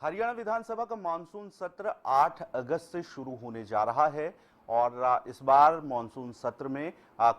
हरियाणा विधानसभा का मानसून सत्र 8 अगस्त से शुरू होने जा रहा है और इस बार मानसून सत्र में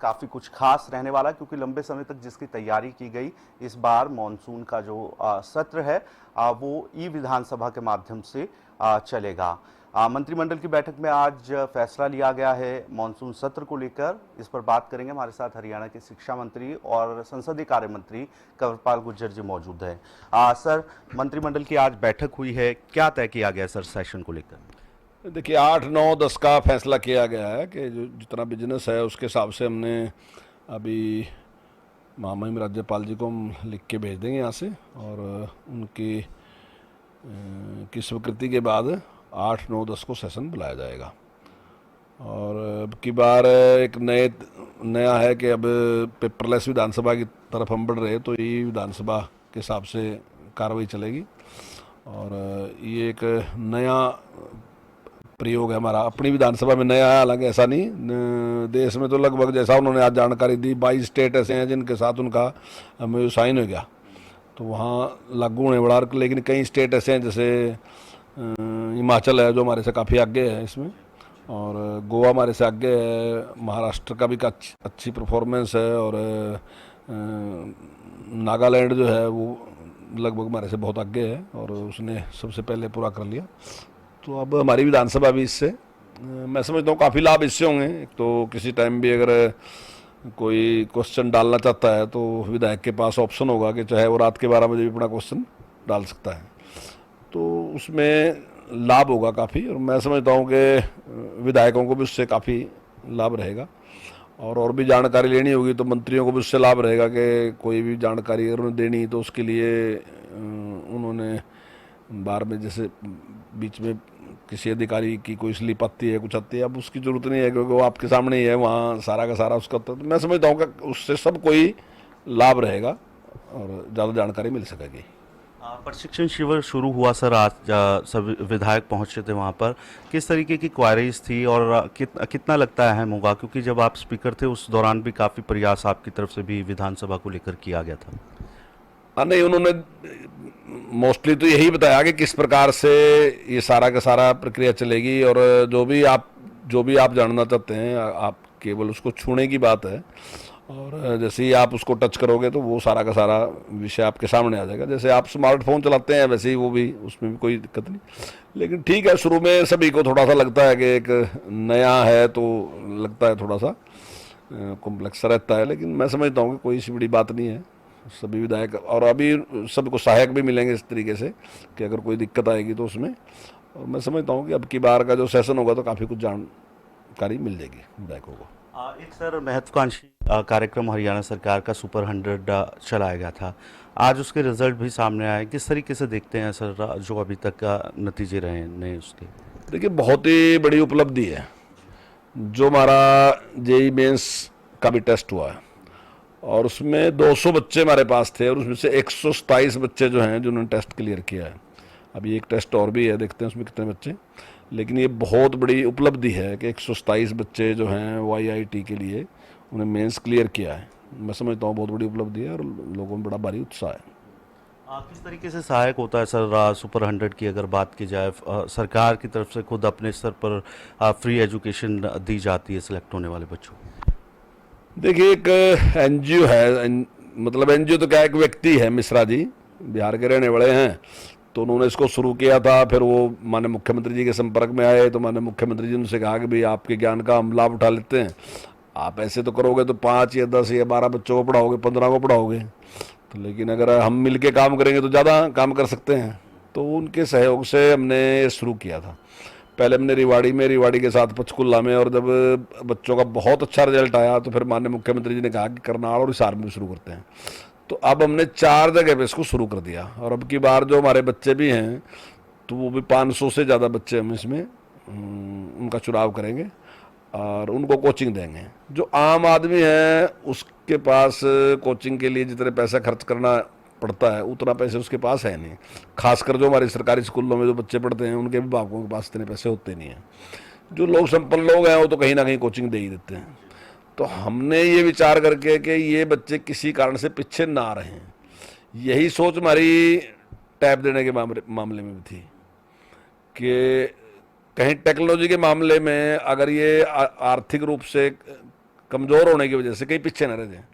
काफी कुछ खास रहने वाला है, क्योंकि लंबे समय तक जिसकी तैयारी की गई, इस बार मानसून का जो सत्र है वो ई विधानसभा के माध्यम से चलेगा। मंत्रिमंडल की बैठक में आज फैसला लिया गया है मानसून सत्र को लेकर। इस पर बात करेंगे, हमारे साथ हरियाणा के शिक्षा मंत्री और संसदीय कार्य मंत्री कंवरपाल गुर्जर जी मौजूद हैं। सर, मंत्रिमंडल की आज बैठक हुई है, क्या तय किया गया सर सेशन को लेकर? देखिए 8, 9, 10 का फैसला किया गया है कि जो जितना बिजनेस है उसके हिसाब से हमने अभी महामहिम राज्यपाल जी को हम लिख के भेज देंगे यहाँ से, और उनकी की स्वीकृति के बाद 8, 9, 10 को सेशन बुलाया जाएगा। और अब की बार एक नया है कि अब पेपरलेस विधानसभा की तरफ हम बढ़ रहे हैं, तो ये विधानसभा के हिसाब से कार्रवाई चलेगी। और ये एक नया प्रयोग है हमारा, अपनी विधानसभा में नया है, हालांकि ऐसा नहीं, देश में तो लगभग जैसा उन्होंने आज जानकारी दी 22 स्टेट ऐसे हैं जिनके साथ उनका साइन हो गया, तो वहाँ लागू होने वाला। लेकिन कई स्टेट ऐसे हैं जैसे हिमाचल है जो हमारे से काफ़ी आगे है इसमें, और गोवा हमारे से आगे है, महाराष्ट्र का भी अच्छी परफॉर्मेंस है, और नागालैंड जो है वो लगभग हमारे से बहुत आगे है और उसने सबसे पहले पूरा कर लिया। तो अब हमारी विधानसभा भी इससे मैं समझता हूँ काफ़ी लाभ इससे होंगे। एक तो किसी टाइम भी अगर कोई क्वेश्चन डालना चाहता है तो विधायक के पास ऑप्शन होगा कि चाहे वो रात के 12 बजे भी अपना क्वेश्चन डाल सकता है, तो उसमें लाभ होगा काफ़ी। और मैं समझता हूँ कि विधायकों को भी उससे काफ़ी लाभ रहेगा, और भी जानकारी लेनी होगी तो मंत्रियों को भी उससे लाभ रहेगा कि कोई भी जानकारी अगर उन्हें देनी तो उसके लिए उन्होंने बार में जैसे बीच में किसी अधिकारी की कोई स्लिप आती है, कुछ आती है, अब उसकी ज़रूरत नहीं है क्योंकि वो आपके सामने ही है, वहाँ सारा का सारा उसका। तो मैं समझता हूँ कि उससे सब कोई लाभ रहेगा और ज़्यादा जानकारी मिल सकेगी। प्रशिक्षण शिविर शुरू हुआ सर, आज सब विधायक पहुंचे थे वहां पर। किस तरीके की क्वायरीज थी और कितना लगता है अहम होगा, क्योंकि जब आप स्पीकर थे उस दौरान भी काफ़ी प्रयास आपकी तरफ से भी विधानसभा को लेकर किया गया था? हाँ, नहीं, उन्होंने मोस्टली तो यही बताया कि किस प्रकार से ये सारा का सारा प्रक्रिया चलेगी, और जो भी आप जानना चाहते हैं आप केवल उसको छूने की बात है, और जैसे ही आप उसको टच करोगे तो वो सारा का सारा विषय आपके सामने आ जाएगा। जैसे आप स्मार्टफोन चलाते हैं वैसे ही वो भी, उसमें भी कोई दिक्कत नहीं। लेकिन ठीक है, शुरू में सभी को थोड़ा सा लगता है कि एक नया है तो लगता है थोड़ा सा कॉम्प्लेक्स रहता है, लेकिन मैं समझता हूँ कि कोई सी बड़ी बात नहीं है। सभी विधायक और अभी सबको सहायक भी मिलेंगे इस तरीके से कि अगर कोई दिक्कत आएगी तो उसमें, और मैं समझता हूँ कि अब की बार का जो सेशन होगा तो काफ़ी कुछ जानकारी मिल जाएगी विधायकों को। एक सर महत्वाकांक्षी कार्यक्रम हरियाणा सरकार का सुपर 100 चलाया गया था, आज उसके रिजल्ट भी सामने आए। किस तरीके से देखते हैं सर जो अभी तक का नतीजे रहे हैं उसके? देखिए, बहुत ही बड़ी उपलब्धि है जो हमारा जेई मेंस का भी टेस्ट हुआ है, और उसमें 200 बच्चे हमारे पास थे, और उसमें से 127 बच्चे जो हैं जिन्होंने टेस्ट क्लियर किया है। अभी एक टेस्ट और भी है, देखते हैं उसमें कितने बच्चे। लेकिन ये बहुत बड़ी उपलब्धि है कि 127 बच्चे जो हैं वो IIT के लिए उन्हें मेंस क्लियर किया है। मैं समझता हूँ बहुत बड़ी उपलब्धि है और लोगों में बड़ा भारी उत्साह है। किस तरीके से सहायक होता है सर सुपर 100 की अगर बात की जाए? सरकार की तरफ से खुद अपने स्तर पर फ्री एजुकेशन दी जाती है सिलेक्ट होने वाले बच्चों को? देखिए, एक NGO है, मतलब NGO तो क्या, एक व्यक्ति है, मिश्रा जी बिहार के रहने वाले हैं, तो उन्होंने इसको शुरू किया था। फिर वो माननीय मुख्यमंत्री जी के संपर्क में आए तो माननीय मुख्यमंत्री जी ने उनसे कहा कि भाई आपके ज्ञान का हम लाभ उठा लेते हैं, आप ऐसे तो करोगे तो 5 या 10 या 12 बच्चों को पढ़ाओगे, 15 को पढ़ाओगे, तो लेकिन अगर हम मिल के काम करेंगे तो ज़्यादा काम कर सकते हैं। तो उनके सहयोग से हमने शुरू किया था। पहले हमने रिवाड़ी के साथ पंचकुला में, और जब बच्चों का बहुत अच्छा रिजल्ट आया तो फिर माननीय मुख्यमंत्री जी ने कहा कि करनाल और हिसार में भी शुरू करते हैं। तो अब हमने 4 जगह पे इसको शुरू कर दिया, और अब की बार जो हमारे बच्चे भी हैं तो वो भी 500 से ज़्यादा बच्चे हम इसमें उनका चुनाव करेंगे और उनको कोचिंग देंगे। जो आम आदमी है उसके पास कोचिंग के लिए जितने पैसा खर्च करना पड़ता है उतना पैसे उसके पास है नहीं, खासकर जो हमारे सरकारी स्कूलों में जो बच्चे पढ़ते हैं उनके अभिभावकों के पास इतने पैसे होते नहीं हैं। जो लोग संपन्न लोग हैं वो तो कहीं ना कहीं कोचिंग दे ही देते हैं। तो हमने ये विचार करके कि ये बच्चे किसी कारण से पीछे ना रहें, यही सोच हमारी टैब देने के मामले में भी थी। कि कहीं टेक्नोलॉजी के मामले में अगर ये आर्थिक रूप से कमज़ोर होने की वजह से कहीं पीछे न रह जाए,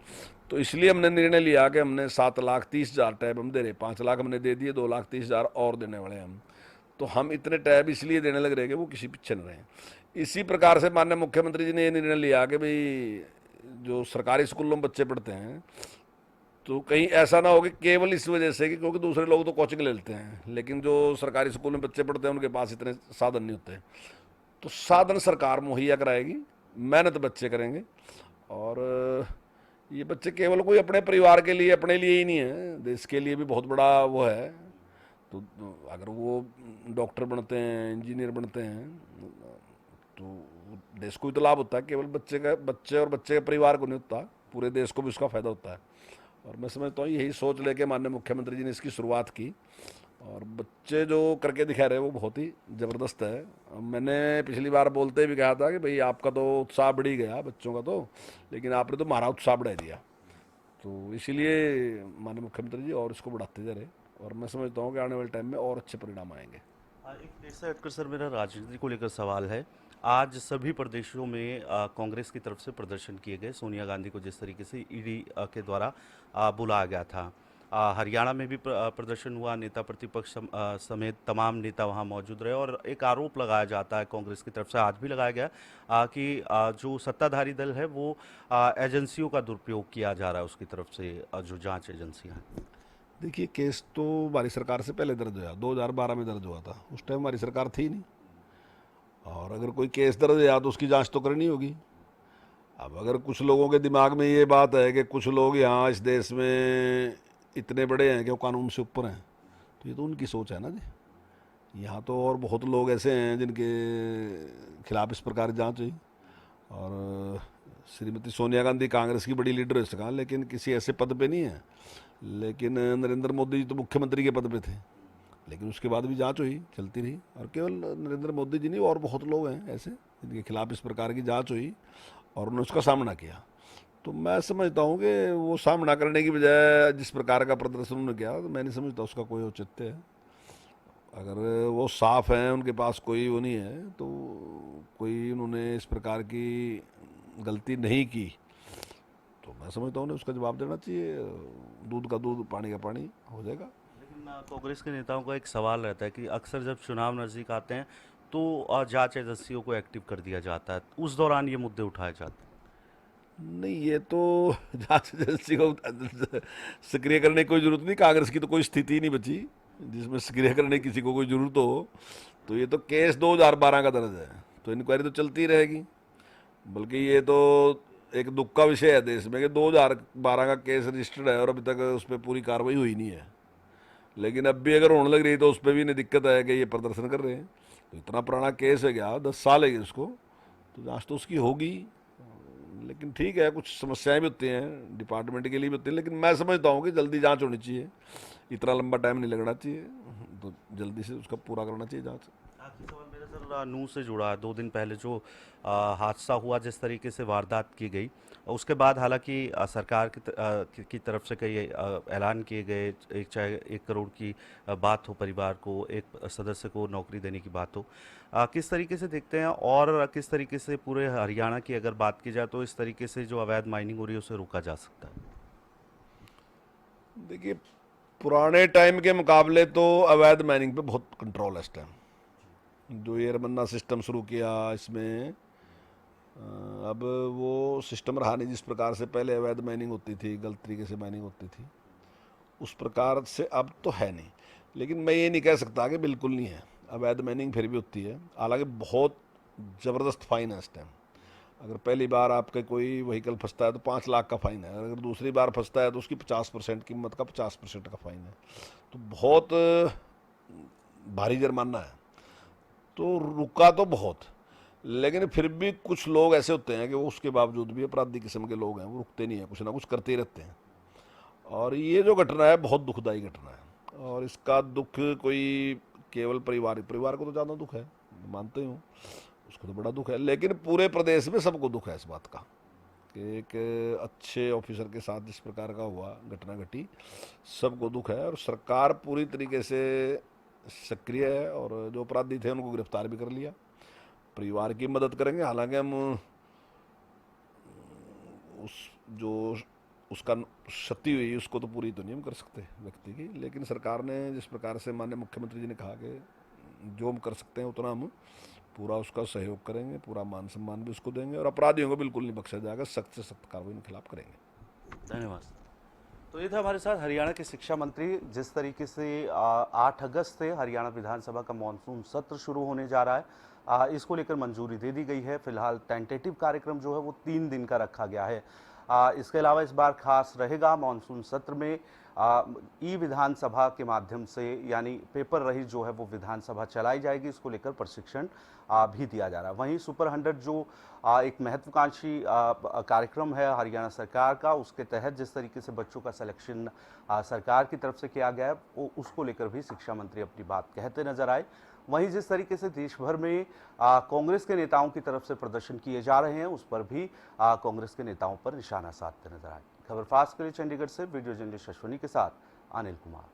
तो इसलिए हमने निर्णय लिया कि हमने 7,30,000 टैब हम दे रहे, 5 लाख हमने दे दिए, 2,30,000 और देने वाले हम। तो हम इतने टैब इसलिए देने लग रहे हैं कि वो किसी पीछे न रहें। इसी प्रकार से माननीय मुख्यमंत्री जी ने ये निर्णय लिया कि भाई जो सरकारी स्कूलों में बच्चे पढ़ते हैं, तो कहीं ऐसा ना हो कि केवल इस वजह से कि क्योंकि दूसरे लोग तो कोचिंग ले लेते हैं, लेकिन जो सरकारी स्कूल में बच्चे पढ़ते हैं उनके पास इतने साधन नहीं होते, तो साधन सरकार मुहैया कराएगी, मेहनत बच्चे करेंगे। और ये बच्चे केवल कोई अपने परिवार के लिए, अपने लिए ही नहीं है, देश के लिए भी बहुत बड़ा वो है। तो अगर वो डॉक्टर बनते हैं, इंजीनियर बनते हैं, तो देश को भी तो लाभ होता है, केवल बच्चे और बच्चे के परिवार को नहीं होता, पूरे देश को भी उसका फायदा होता है। और मैं समझता हूँ यही सोच लेके माननीय मुख्यमंत्री जी ने इसकी शुरुआत की, और बच्चे जो करके दिखा रहे हैं वो बहुत ही ज़बरदस्त है। मैंने पिछली बार बोलते भी कहा था कि भाई आपका तो उत्साह बढ़ ही गया बच्चों का, तो लेकिन आपने तो हमारा उत्साह बढ़ा दिया। तो इसीलिए माननीय मुख्यमंत्री जी और इसको बढ़ाते जा रहे, और मैं समझता हूँ कि आने वाले टाइम में और अच्छे परिणाम आएंगे। एक ऐसा हटकर सर मेरा राजनीति को लेकर सवाल है। आज सभी प्रदेशों में कांग्रेस की तरफ से प्रदर्शन किए गए, सोनिया गांधी को जिस तरीके से ईडी के द्वारा बुलाया गया था। हरियाणा में भी प्रदर्शन हुआ, नेता प्रतिपक्ष समेत तमाम नेता वहां मौजूद रहे, और एक आरोप लगाया जाता है कांग्रेस की तरफ से, आज भी लगाया गया, कि जो सत्ताधारी दल है वो एजेंसियों का दुरुपयोग किया जा रहा है उसकी तरफ से, जो जांच एजेंसियां हैं। देखिए, केस तो हमारी सरकार से पहले दर्ज हुआ, 2012 में दर्ज हुआ था, उस टाइम हमारी सरकार थी नहीं। और अगर कोई केस दर्ज है तो उसकी जांच तो करनी होगी। अब अगर कुछ लोगों के दिमाग में ये बात है कि कुछ लोग यहाँ इस देश में इतने बड़े हैं कि वो कानून से ऊपर हैं, तो ये तो उनकी सोच है ना जी। यहाँ तो और बहुत लोग ऐसे हैं जिनके खिलाफ इस प्रकार की जांच हुई। और श्रीमती सोनिया गांधी कांग्रेस की बड़ी लीडर है सका, लेकिन किसी ऐसे पद पे नहीं है। लेकिन नरेंद्र मोदी जी तो मुख्यमंत्री के पद पे थे, लेकिन उसके बाद भी जांच हुई, चलती रही। और केवल नरेंद्र मोदी जी नहीं, और बहुत लोग हैं ऐसे जिनके खिलाफ इस प्रकार की जांच हुई और उन्होंने उसका सामना किया। तो मैं समझता हूँ कि वो सामना करने की बजाय जिस प्रकार का प्रदर्शन उन्होंने किया, तो मैं नहीं समझता उसका कोई औचित्य है। अगर वो साफ हैं, उनके पास कोई वो नहीं है, तो कोई उन्होंने इस प्रकार की गलती नहीं की, तो मैं समझता हूँ उन्हें उसका जवाब देना चाहिए। दूध का दूध, पानी का पानी हो जाएगा। लेकिन कांग्रेस के नेताओं का एक सवाल रहता है कि अक्सर जब चुनाव नज़दीक आते हैं तो जांच एजेंसियों को एक्टिव कर दिया जाता है, उस दौरान ये मुद्दे उठाए जाते हैं। नहीं, ये तो जांच एजेंसी को सक्रिय करने की कोई जरूरत नहीं। कांग्रेस की तो कोई स्थिति नहीं बची जिसमें सक्रिय करने की किसी को कोई जरूरत हो। तो ये तो केस 2012 का दर्ज है, तो इंक्वायरी तो चलती रहेगी। बल्कि ये तो एक दुख का विषय है देश में कि 2012 का केस रजिस्टर्ड है और अभी तक उस पर पूरी कार्रवाई हुई नहीं है। लेकिन अब भी अगर होने लग रही है तो उस पर भी नहीं दिक्कत है कि ये प्रदर्शन कर रहे हैं। तो इतना पुराना केस है, क्या 10 साल है उसको, तो जांच तो उसकी होगी। लेकिन ठीक है, कुछ समस्याएं भी होती हैं, डिपार्टमेंट के लिए भी होती हैं, लेकिन मैं समझता हूँ कि जल्दी जांच होनी चाहिए, इतना लंबा टाइम नहीं लगना चाहिए, तो जल्दी से उसका पूरा करना चाहिए जांच। आखिरी सवाल मेरा सर नूह से जुड़ा है। 2 दिन पहले जो हादसा हुआ, जिस तरीके से वारदात की गई, उसके बाद हालांकि सरकार की तरफ से कई ऐलान किए गए, एक चाहे 1 करोड़ की बात हो, परिवार को, एक सदस्य को नौकरी देने की बात हो, किस तरीके से देखते हैं, और किस तरीके से पूरे हरियाणा की अगर बात की जाए तो इस तरीके से जो अवैध माइनिंग हो रही है उसे रोका जा सकता है? देखिए, पुराने टाइम के मुकाबले तो अवैध माइनिंग पे बहुत कंट्रोल है इस टाइम। जो ये रमन्ना सिस्टम शुरू किया इसमें, अब वो सिस्टम रहा नहीं। जिस प्रकार से पहले अवैध माइनिंग होती थी, गलत तरीके से माइनिंग होती थी, उस प्रकार से अब तो है नहीं। लेकिन मैं ये नहीं कह सकता कि बिल्कुल नहीं है, अवैध माइनिंग फिर भी होती है। हालांकि बहुत ज़बरदस्त फाइन है इस टाइम। अगर पहली बार आपके कोई व्हीकल फंसता है तो 5 लाख का फाइन है, अगर दूसरी बार फंसता है तो उसकी 50% कीमत का 50% का फाइन है। तो बहुत भारी जुर्माना है। तो रुका तो बहुत, लेकिन फिर भी कुछ लोग ऐसे होते हैं कि वो उसके बावजूद भी अपराधी किस्म के लोग हैं, वो रुकते नहीं हैं, कुछ ना कुछ करते ही रहते हैं। और ये जो घटना है बहुत दुखदायी घटना है, और इसका दुख कोई केवल परिवार को तो ज़्यादा दुख है, मानते हूँ, उसको तो बड़ा दुख है, लेकिन पूरे प्रदेश में सबको दुख है इस बात का कि एक अच्छे ऑफिसर के साथ जिस प्रकार का हुआ, घटना घटी, सबको दुख है। और सरकार पूरी तरीके से सक्रिय है और जो अपराधी थे उनको गिरफ्तार भी कर लिया। परिवार की मदद करेंगे। हालांकि हम उस जो उसका क्षति हुई उसको तो पूरी तो नहीं हम कर सकते व्यक्ति की, लेकिन सरकार ने जिस प्रकार से माननीय मुख्यमंत्री जी ने कहा कि जो हम कर सकते हैं उतना हम पूरा उसका सहयोग करेंगे, पूरा मान सम्मान भी उसको देंगे और अपराधियों को बिल्कुल नहीं बख्शा जाएगा, सख्त से सख्त कार्रवाई उनके खिलाफ करेंगे। धन्यवाद। तो ये था हमारे साथ हरियाणा के शिक्षा मंत्री। जिस तरीके से 8 अगस्त से हरियाणा विधानसभा का मॉनसून सत्र शुरू होने जा रहा है, इसको लेकर मंजूरी दे दी गई है। फिलहाल टेंटेटिव कार्यक्रम जो है वो 3 दिन का रखा गया है। इसके अलावा इस बार खास रहेगा मॉनसून सत्र में ई विधानसभा के माध्यम से, यानी पेपर रहित जो है वो विधानसभा चलाई जाएगी। इसको लेकर प्रशिक्षण भी दिया जा रहा है। वहीं सुपर 100 जो एक महत्वाकांक्षी कार्यक्रम है हरियाणा सरकार का, उसके तहत जिस तरीके से बच्चों का सिलेक्शन सरकार की तरफ से किया गया है, उसको लेकर भी शिक्षा मंत्री अपनी बात कहते नजर आए। वहीं जिस तरीके से देश भर में कांग्रेस के नेताओं की तरफ से प्रदर्शन किए जा रहे हैं, उस पर भी कांग्रेस के नेताओं पर निशाना साधते नजर आए। खबर फास्ट के लिए चंडीगढ़ से वीडियो जर्नलिस्ट अश्विनी के साथ अनिल कुमार।